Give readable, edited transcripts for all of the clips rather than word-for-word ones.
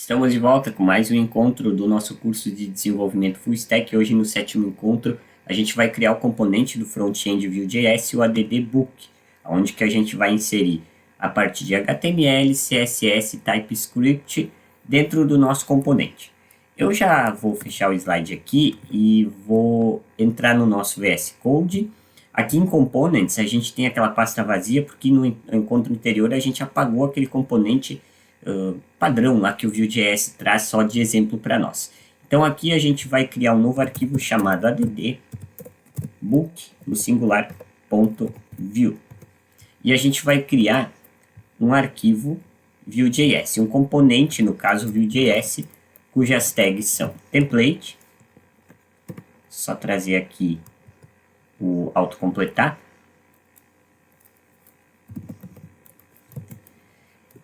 Estamos de volta com mais um encontro do nosso curso de desenvolvimento Full Stack. Hoje, no 7º encontro, a gente vai criar o componente do front-end Vue.js, o ADD Book, onde que a gente vai inserir a parte de HTML, CSS e TypeScript dentro do nosso componente. Eu já vou fechar o slide aqui e vou entrar no nosso VS Code. Aqui em Components, a gente tem aquela pasta vazia, porque no encontro anterior a gente apagou aquele componente padrão lá que o Vue.js traz só de exemplo para nós. Então aqui a gente vai criar um novo arquivo chamado add book, no singular, .vue. E a gente vai criar um arquivo Vue.js, um componente, no caso Vue.js, cujas tags são template, só trazer aqui o autocompletar,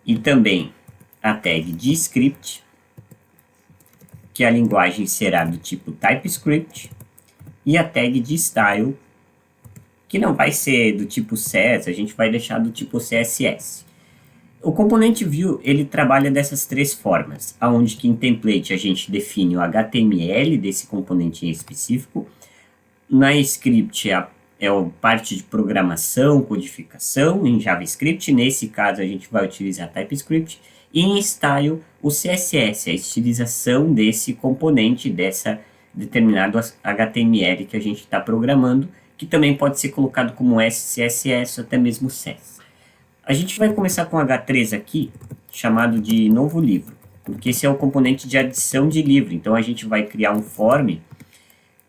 e também a tag de script, que a linguagem será do tipo TypeScript, e a tag de style, que não vai ser do tipo CSS, a gente vai deixar do tipo CSS. O componente Vue, ele trabalha dessas três formas, onde que em template a gente define o HTML desse componente em específico, na script é a parte de programação, codificação em JavaScript, nesse caso a gente vai utilizar TypeScript, e em style o CSS, a estilização desse componente, dessa determinado HTML que a gente está programando, que também pode ser colocado como SCSS ou até mesmo CSS. A gente vai começar com H3 aqui, chamado de novo livro, porque esse é o componente de adição de livro, então a gente vai criar um form,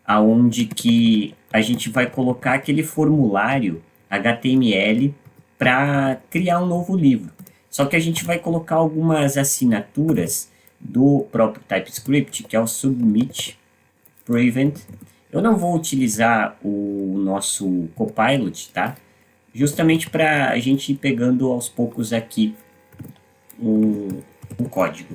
aonde que a gente vai colocar aquele formulário HTML para criar um novo livro. Só que a gente vai colocar algumas assinaturas do próprio TypeScript, que é o submit prevent. Eu não vou utilizar o nosso Copilot, tá? Justamente para a gente ir pegando aos poucos aqui o código.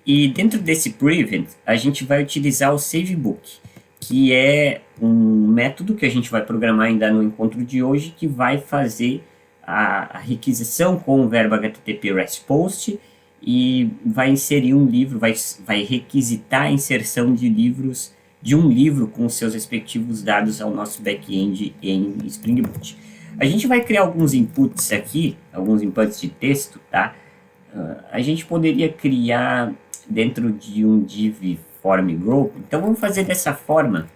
E dentro desse prevent, a gente vai utilizar o savebook, que é um método que a gente vai programar ainda no encontro de hoje, que vai fazer a requisição com o verbo HTTP REST POST e vai inserir um livro, vai requisitar a inserção de livros, de um livro com seus respectivos dados ao nosso back-end em Spring Boot. A gente vai criar alguns inputs aqui, alguns inputs de texto, tá? A gente poderia criar dentro de um div form group, então vamos fazer dessa forma,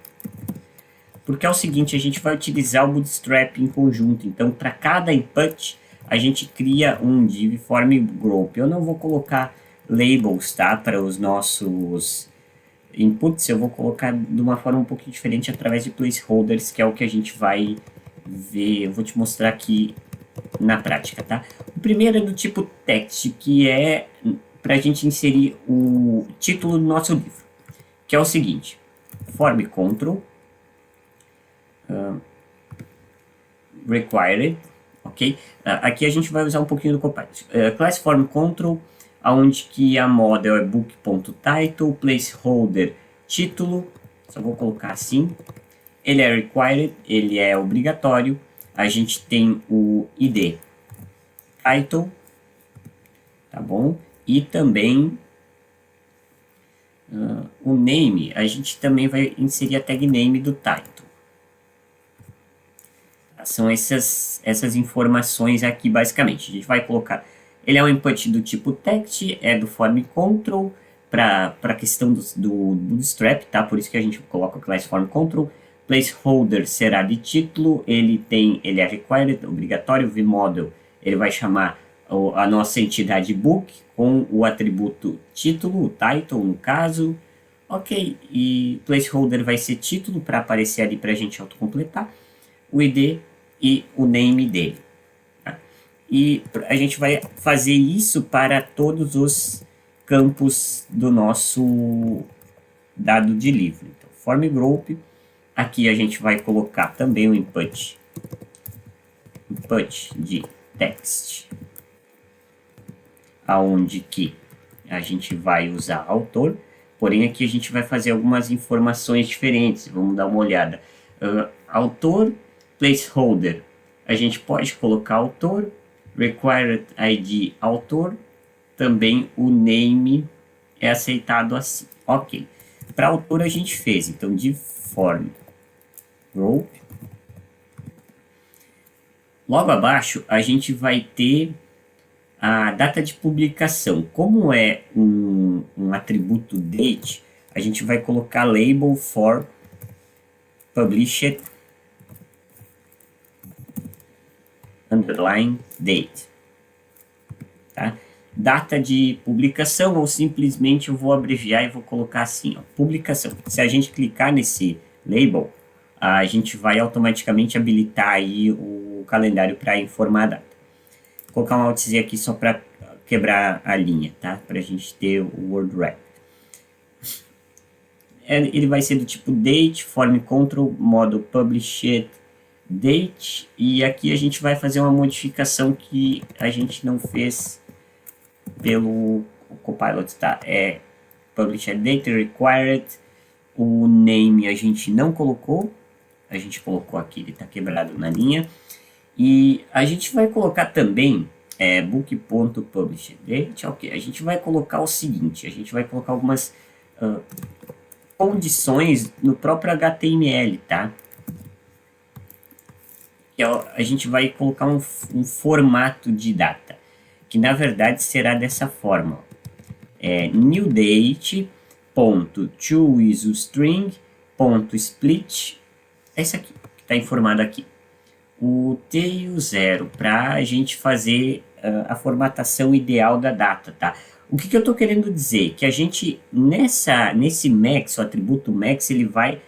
porque é o seguinte, a gente vai utilizar o Bootstrap em conjunto, então para cada input a gente cria um div form group. Eu não vou colocar labels, tá, para os nossos inputs, eu vou colocar de uma forma um pouquinho diferente através de placeholders, que é o que a gente vai ver, eu vou te mostrar aqui na prática, tá? O primeiro é do tipo text, que é para a gente inserir o título do nosso livro, que é o seguinte, form control required, ok? Aqui a gente vai usar um pouquinho do Copilot. Class form control, onde que a model é book.title, placeholder título, só vou colocar assim. Ele é required, ele é obrigatório. A gente tem o ID title, tá bom? E também o name, a gente também vai inserir a tag name do title. São essas informações aqui, basicamente. A gente vai colocar... Ele é um input do tipo text, é do form control, para a questão do Bootstrap, tá? Por isso que a gente coloca o class form control. Placeholder será de título, ele é required, obrigatório. VModel, ele vai chamar a nossa entidade book com o atributo título, o title no caso. Ok, e placeholder vai ser título para aparecer ali para a gente autocompletar. O ID e o name dele. Tá? E a gente vai fazer isso para todos os campos do nosso dado de livro. Então, form group, aqui a gente vai colocar também o input de text, aonde que a gente vai usar autor, porém aqui a gente vai fazer algumas informações diferentes, vamos dar uma olhada. Autor, placeholder, a gente pode colocar autor, required ID autor, também o name é aceitado assim. Ok. Para autor a gente fez, então, de form group. Logo abaixo, a gente vai ter a data de publicação. Como é um atributo date, a gente vai colocar label for published underline date. Tá? Data de publicação, ou simplesmente eu vou abreviar e vou colocar assim, ó, publicação. Se a gente clicar nesse label, a gente vai automaticamente habilitar aí o calendário para informar a data. Vou colocar um Alt Z aqui só para quebrar a linha, tá? Para a gente ter o word wrap. Ele vai ser do tipo date, form control, modo published date, e aqui a gente vai fazer uma modificação que a gente não fez pelo Copilot, tá? É published date required, o name a gente não colocou, a gente colocou aqui, ele está quebrado na linha, e a gente vai colocar também book.publishedDate, ok, a gente vai colocar o seguinte, a gente vai colocar algumas condições no próprio HTML, tá? Que a gente vai colocar um formato de data, que na verdade será dessa forma, new date, ponto, choose string, ponto, split, essa aqui, que está informado aqui. O tail 0, para a gente fazer a formatação ideal da data, tá? O que eu estou querendo dizer? Que a gente, nesse max, o atributo max, ele vai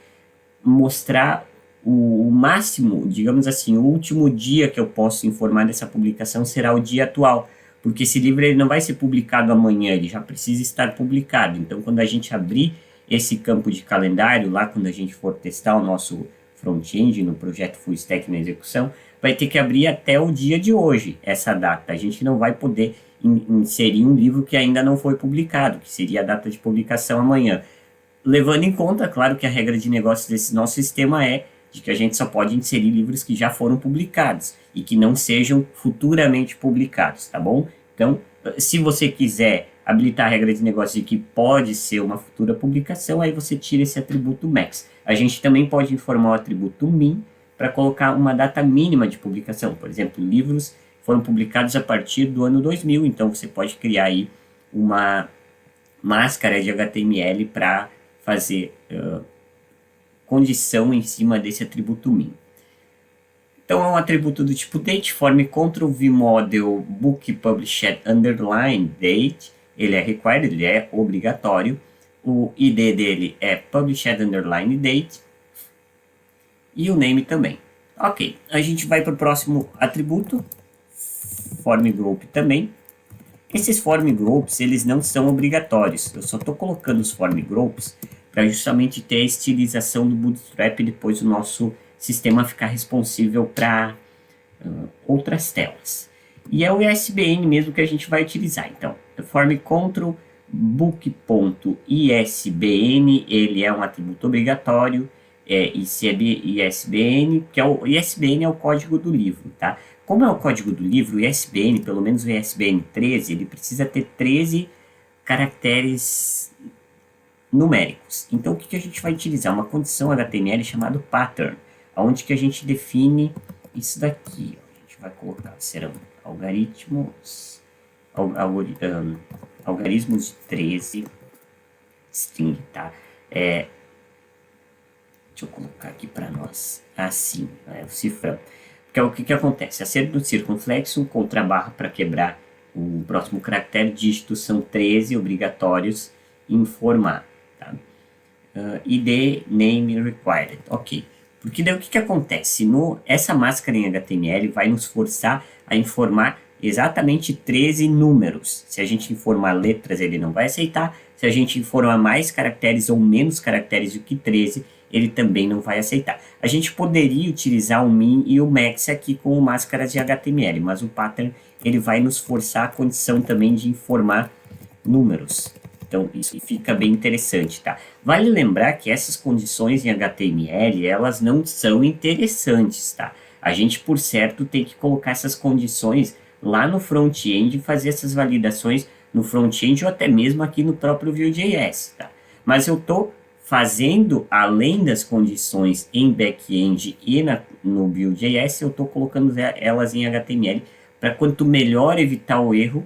mostrar o máximo, digamos assim, o último dia que eu posso informar dessa publicação será o dia atual, porque esse livro ele não vai ser publicado amanhã, ele já precisa estar publicado. Então, quando a gente abrir esse campo de calendário, lá quando a gente for testar o nosso front-end no projeto Full Stack na execução, vai ter que abrir até o dia de hoje, essa data. A gente não vai poder inserir um livro que ainda não foi publicado, que seria a data de publicação amanhã. Levando em conta, claro, que a regra de negócios desse nosso sistema é de que a gente só pode inserir livros que já foram publicados e que não sejam futuramente publicados, tá bom? Então, se você quiser habilitar a regra de negócios de que pode ser uma futura publicação, aí você tira esse atributo max. A gente também pode informar o atributo min para colocar uma data mínima de publicação. Por exemplo, livros foram publicados a partir do ano 2000, então você pode criar aí uma máscara de HTML para fazer condição em cima desse atributo min. Então é um atributo do tipo date, form control v model book published underline date, ele é required, ele é obrigatório, o ID dele é published underline date e o name também. Ok, a gente vai para o próximo atributo, form group também. Esses form groups, eles não são obrigatórios, eu só estou colocando os form groups para justamente ter a estilização do Bootstrap e depois o nosso sistema ficar responsível para outras telas. E é o ISBN mesmo que a gente vai utilizar. Então, form control book.isbn, ele é um atributo obrigatório, ISBN, que é o ISBN é o código do livro, tá? Como é o código do livro, o ISBN, pelo menos o ISBN 13, ele precisa ter 13 caracteres numéricos. Então, o que a gente vai utilizar? Uma condição HTML chamada pattern, onde que a gente define isso daqui. A gente vai colocar, serão algoritmos de 13 string, tá? Deixa eu colocar aqui para nós, assim, o cifrão. Porque o que acontece? Acerto do circunflexo, contra barra para quebrar o próximo caractere, dígitos são 13 obrigatórios informar. Tá? ID, name, required. Ok. Porque daí o que acontece? Essa máscara em HTML vai nos forçar a informar exatamente 13 números. Se a gente informar letras, ele não vai aceitar. Se a gente informar mais caracteres ou menos caracteres do que 13, ele também não vai aceitar. A gente poderia utilizar o min e o max aqui com máscaras de HTML, mas o pattern ele vai nos forçar a condição também de informar números. Então, isso fica bem interessante, tá? Vale lembrar que essas condições em HTML, elas não são interessantes, tá? A gente, por certo, tem que colocar essas condições lá no front-end e fazer essas validações no front-end ou até mesmo aqui no próprio Vue.js, tá? Mas eu estou fazendo, além das condições em back-end e no Vue.js, eu estou colocando elas em HTML para quanto melhor evitar o erro,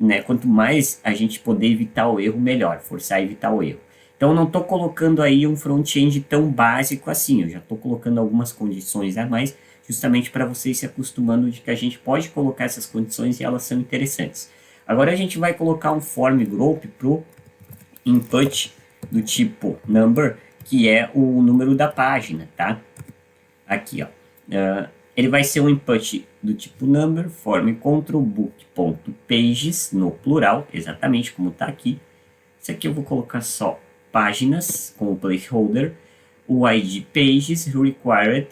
né? Quanto mais a gente poder evitar o erro, melhor, forçar a evitar o erro. Então, eu não estou colocando aí um front-end tão básico assim, eu já estou colocando algumas condições a mais, justamente para vocês se acostumando de que a gente pode colocar essas condições e elas são interessantes. Agora a gente vai colocar um form group para o input do tipo number, que é o número da página, tá? Aqui, ó. Ele vai ser um input do tipo number, form control book.pages, no plural, exatamente como está aqui. Isso aqui eu vou colocar só páginas, com o placeholder, o ID pages required,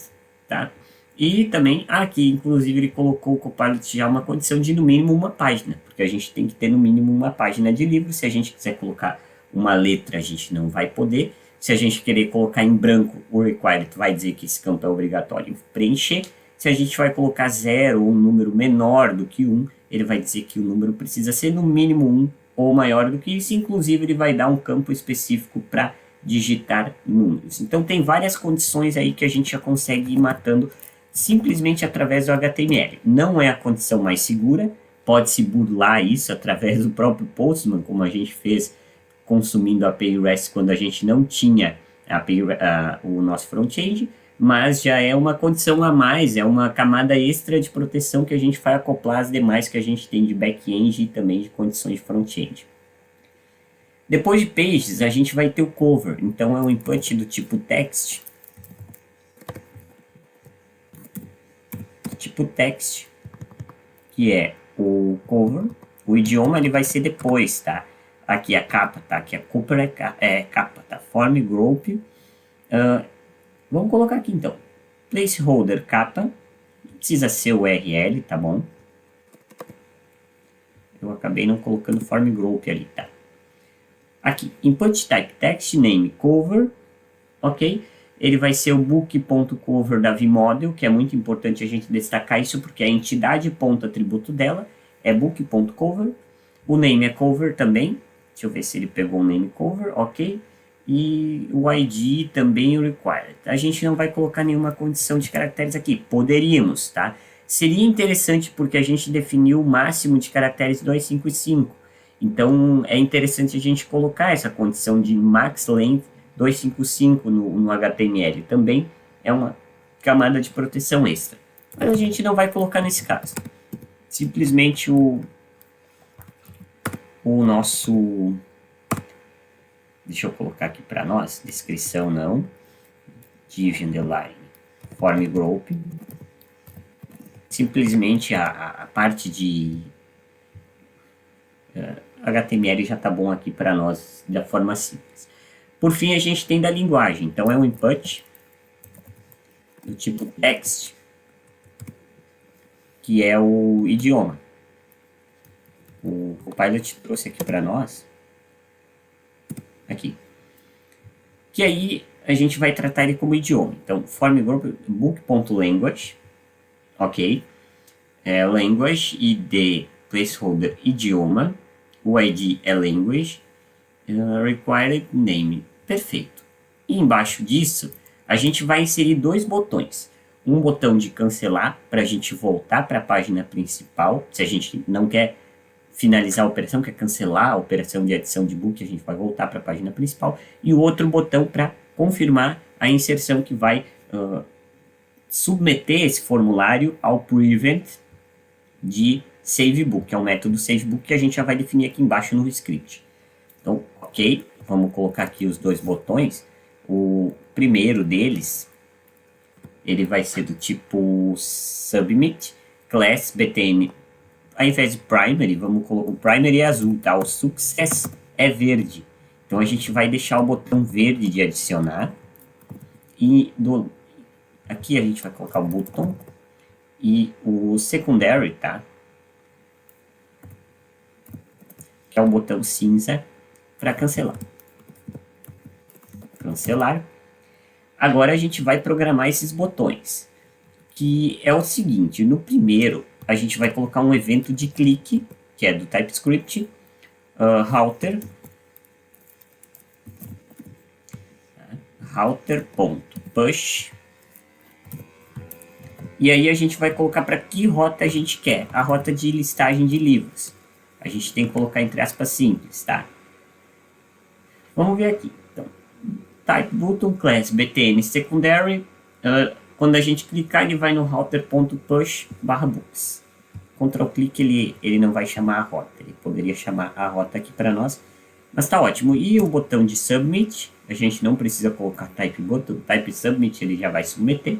tá? E também aqui, inclusive, ele colocou o Copilot já uma condição de no mínimo uma página, porque a gente tem que ter no mínimo uma página de livro. Se a gente quiser colocar uma letra, a gente não vai poder. Se a gente querer colocar em branco, o required vai dizer que esse campo é obrigatório preencher. Se a gente vai colocar 0 ou um número menor do que 1, ele vai dizer que o número precisa ser no mínimo 1 ou maior do que isso. Inclusive, ele vai dar um campo específico para digitar números. Então, tem várias condições aí que a gente já consegue ir matando simplesmente através do HTML. Não é a condição mais segura, pode-se burlar isso através do próprio Postman, como a gente fez consumindo a API REST quando a gente não tinha o nosso front-end, mas já é uma condição a mais, é uma camada extra de proteção que a gente vai acoplar às demais que a gente tem de back-end e também de condições de front-end. Depois de pages, a gente vai ter o cover, então é um input do tipo text, que é o cover. O idioma ele vai ser depois, tá? Aqui a capa, tá? Aqui a Cooper é capa, tá? Form group. Vamos colocar aqui então. Placeholder capa. Precisa ser o URL, tá bom? Eu acabei não colocando form group ali, tá? Aqui, input type text name cover, ok? Ele vai ser o book.cover da vModel, que é muito importante a gente destacar isso, porque a entidade ponto atributo dela é book.cover. O name é cover também. Deixa eu ver se ele pegou o name cover, ok. E o ID também o required. A gente não vai colocar nenhuma condição de caracteres aqui. Poderíamos, tá? Seria interessante porque a gente definiu o máximo de caracteres 255. Então, é interessante a gente colocar essa condição de max length 255 no HTML. Também é uma camada de proteção extra. Mas a gente não vai colocar nesse caso. Simplesmente o nosso... Deixa eu colocar aqui para nós. Descrição não. Div underline. Form group. Simplesmente a parte de... HTML já está bom aqui para nós da forma simples. Por fim, a gente tem da linguagem. Então, é um input do tipo text, que é o idioma. O Copilot trouxe aqui para nós. Aqui. Que aí a gente vai tratar ele como idioma. Então, form group book.language. Ok. Language id placeholder idioma. O ID é language, required name, perfeito. E embaixo disso, a gente vai inserir dois botões. Um botão de cancelar, para a gente voltar para a página principal. Se a gente não quer finalizar a operação, quer cancelar a operação de adição de book, a gente vai voltar para a página principal. E o outro botão para confirmar a inserção que vai submeter esse formulário ao prevent de SaveBook, que é um método SaveBook que a gente já vai definir aqui embaixo no script. Então, ok, vamos colocar aqui os dois botões. O primeiro deles, ele vai ser do tipo submit, class btn. Ao invés de primary, vamos colocar o primary é azul, tá? O success é verde. Então, a gente vai deixar o botão verde de adicionar. E aqui a gente vai colocar o botão e o secondary, tá? Que é o botão cinza para cancelar. Cancelar. Agora a gente vai programar esses botões, que é o seguinte: no primeiro a gente vai colocar um evento de clique, que é do TypeScript, router.push. E aí a gente vai colocar para que rota a gente quer. A rota de listagem de livros. A gente tem que colocar entre aspas simples, tá? Vamos ver aqui. Então, type button class btn secondary. Quando a gente clicar, ele vai no router.push/books. Ctrl clique, ele não vai chamar a rota. Ele poderia chamar a rota aqui para nós. Mas tá ótimo. E o botão de submit, a gente não precisa colocar type button, type submit, ele já vai submeter.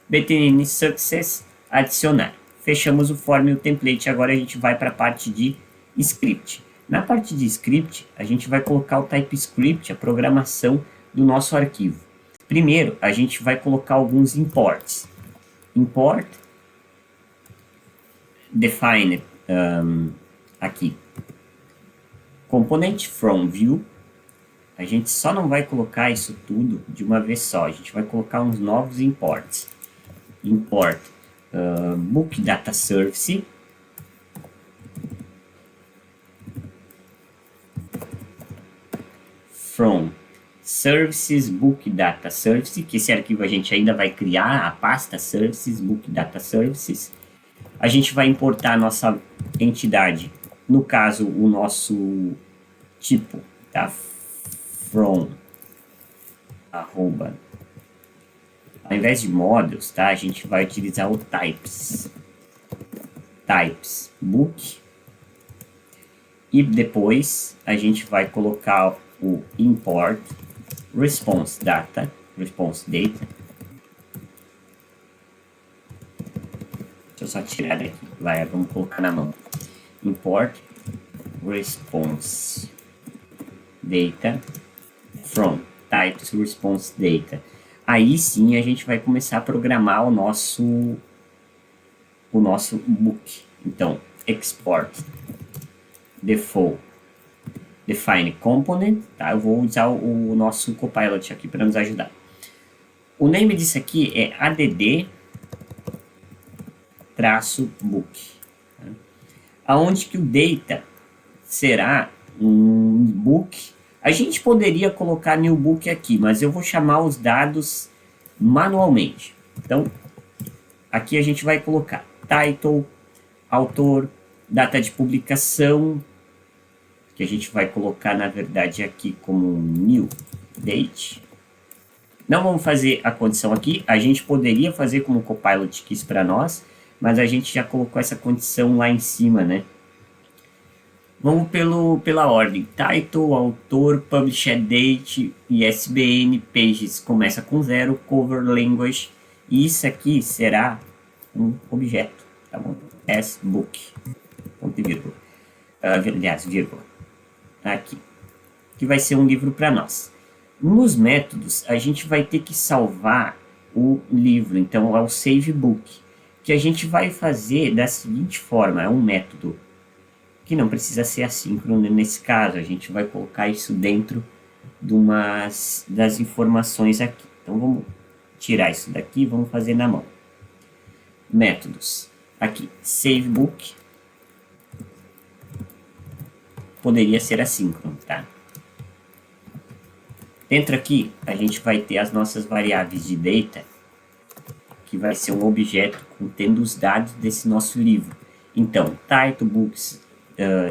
btn success, adicionar. Fechamos o form e o template, agora a gente vai para a parte de script. Na parte de script, a gente vai colocar o TypeScript, a programação do nosso arquivo. Primeiro, a gente vai colocar alguns imports. Import, define, aqui, component from view. A gente só não vai colocar isso tudo de uma vez só, a gente vai colocar uns novos imports. Import book data service, from services book data service, que esse arquivo a gente ainda vai criar a pasta services book data services. A gente vai importar a nossa entidade, no caso o nosso tipo, tá? From arroba, ao invés de modules, tá? A gente vai utilizar o types book, e depois a gente vai colocar o import response data. Deixa eu só tirar daqui, vamos colocar na mão. Import response data from types response data. Aí sim a gente vai começar a programar o nosso book. Então, export default define component, tá? Eu vou usar o nosso Copilot aqui para nos ajudar. O name disso aqui é add-book, tá? Aonde que o data será um book. A gente poderia colocar new book aqui, mas eu vou chamar os dados manualmente. Então, aqui a gente vai colocar title, autor, data de publicação, que a gente vai colocar, na verdade, aqui como new date. Não vamos fazer a condição aqui, a gente poderia fazer como o Copilot quis para nós, mas a gente já colocou essa condição lá em cima, né? Vamos pela ordem. Title, autor, published date, ISBN, pages começa com 0, cover language. E isso aqui será um objeto, tá bom? As book, ponto e vírgula. Aliás, vírgula. Aqui. Que vai ser um livro para nós. Nos métodos, a gente vai ter que salvar o livro. Então, é o save book. Que a gente vai fazer da seguinte forma. É um método que não precisa ser assíncrono nesse caso. A gente vai colocar isso dentro de das informações aqui. Então, vamos tirar isso daqui e vamos fazer na mão. Métodos. Aqui, save book. Poderia ser assíncrono, tá? Dentro aqui, a gente vai ter as nossas variáveis de data, que vai ser um objeto contendo os dados desse nosso livro. Então, title, books,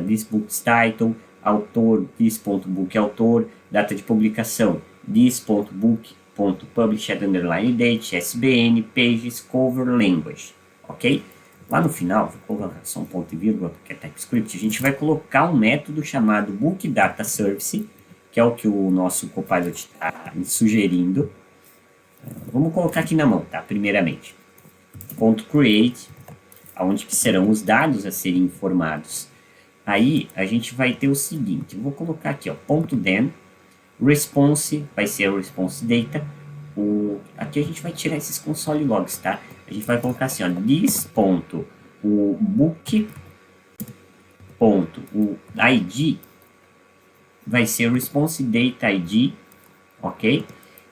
this book's title, autor, this.book autor, data de publicação, this.book.published underline date, SBN, pages, cover, language, ok? Lá no final, vou colocar só um ponto e vírgula, porque é TypeScript, a gente vai colocar um método chamado bookDataService, que é o que o nosso Copilot está sugerindo. Vamos colocar aqui na mão, tá? Primeiramente, ponto .create, onde que serão os dados a serem informados. Aí, a gente vai ter o seguinte, eu vou colocar aqui, ó, ponto .then, response, vai ser o response data. Aqui a gente vai tirar esses console logs, tá? A gente vai colocar assim, ó, o book, o ID, vai ser o response data ID, ok?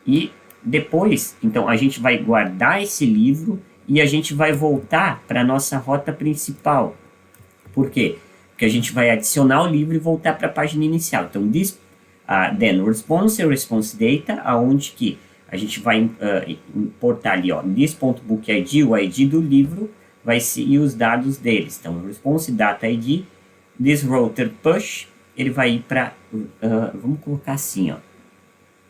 E depois, então, a gente vai guardar esse livro e a gente vai voltar para a nossa rota principal. Por quê? porque a gente vai adicionar o livro e voltar para a página inicial. Então, then response e response data, aonde que a gente vai importar ali, ó, this.bookid, o ID do livro, vai ser, e os dados deles. Então, response data ID, this router push, ele vai ir para, vamos colocar assim, ó.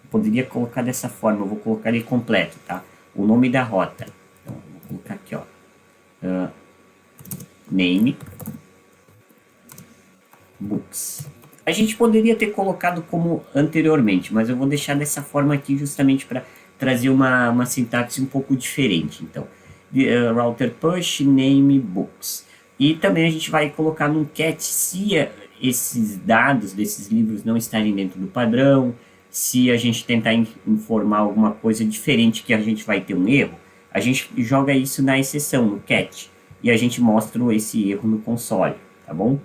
Poderia colocar dessa forma, eu vou colocar ele completo, tá? O nome da rota. Então, eu vou colocar aqui, ó. Name books. A gente poderia ter colocado como anteriormente, mas eu vou deixar dessa forma aqui justamente para trazer uma sintaxe um pouco diferente. Então, router push name books. E também a gente vai colocar num cat se esses dados desses livros não estarem dentro do padrão, se a gente tentar informar alguma coisa diferente que a gente vai ter um erro, a gente joga isso na exceção, no cat, e a gente mostra esse erro no console, tá bom?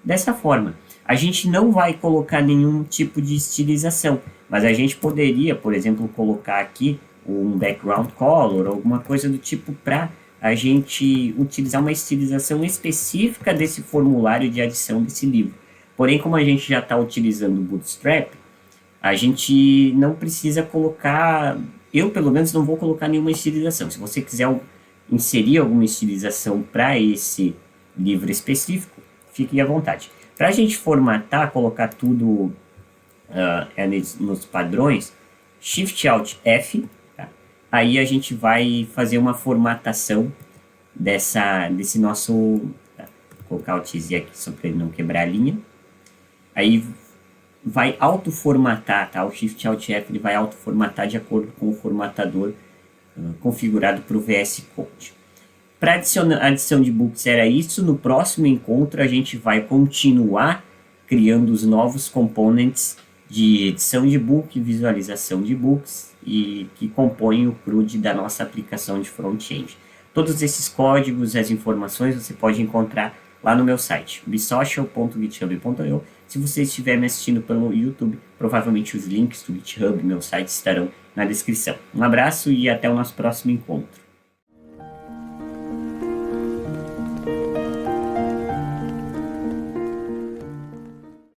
Dessa forma, a gente não vai colocar nenhum tipo de estilização, mas a gente poderia, por exemplo, colocar aqui um background color, alguma coisa do tipo para a gente utilizar uma estilização específica desse formulário de adição desse livro. Porém, como a gente já está utilizando o Bootstrap, a gente não precisa colocar, eu pelo menos não vou colocar nenhuma estilização. Se você quiser inserir alguma estilização para esse livro específico, fique à vontade. Para a gente formatar, colocar tudo nos padrões, Shift Alt F, tá? Aí a gente vai fazer uma formatação desse nosso, tá? Vou colocar o Alt Z aqui só para ele não quebrar a linha. Aí vai auto-formatar, tá? O Shift Alt F ele vai auto-formatar de acordo com o formatador configurado para o VS Code. Para adição de books era isso. No próximo encontro a gente vai continuar criando os novos components de edição de book, visualização de books e que compõem o CRUD da nossa aplicação de front-end. Todos esses códigos, as informações você pode encontrar lá no meu site, bisocial.github.io. Se você estiver me assistindo pelo YouTube, provavelmente os links do GitHub, meu site, estarão na descrição. Um abraço e até o nosso próximo encontro.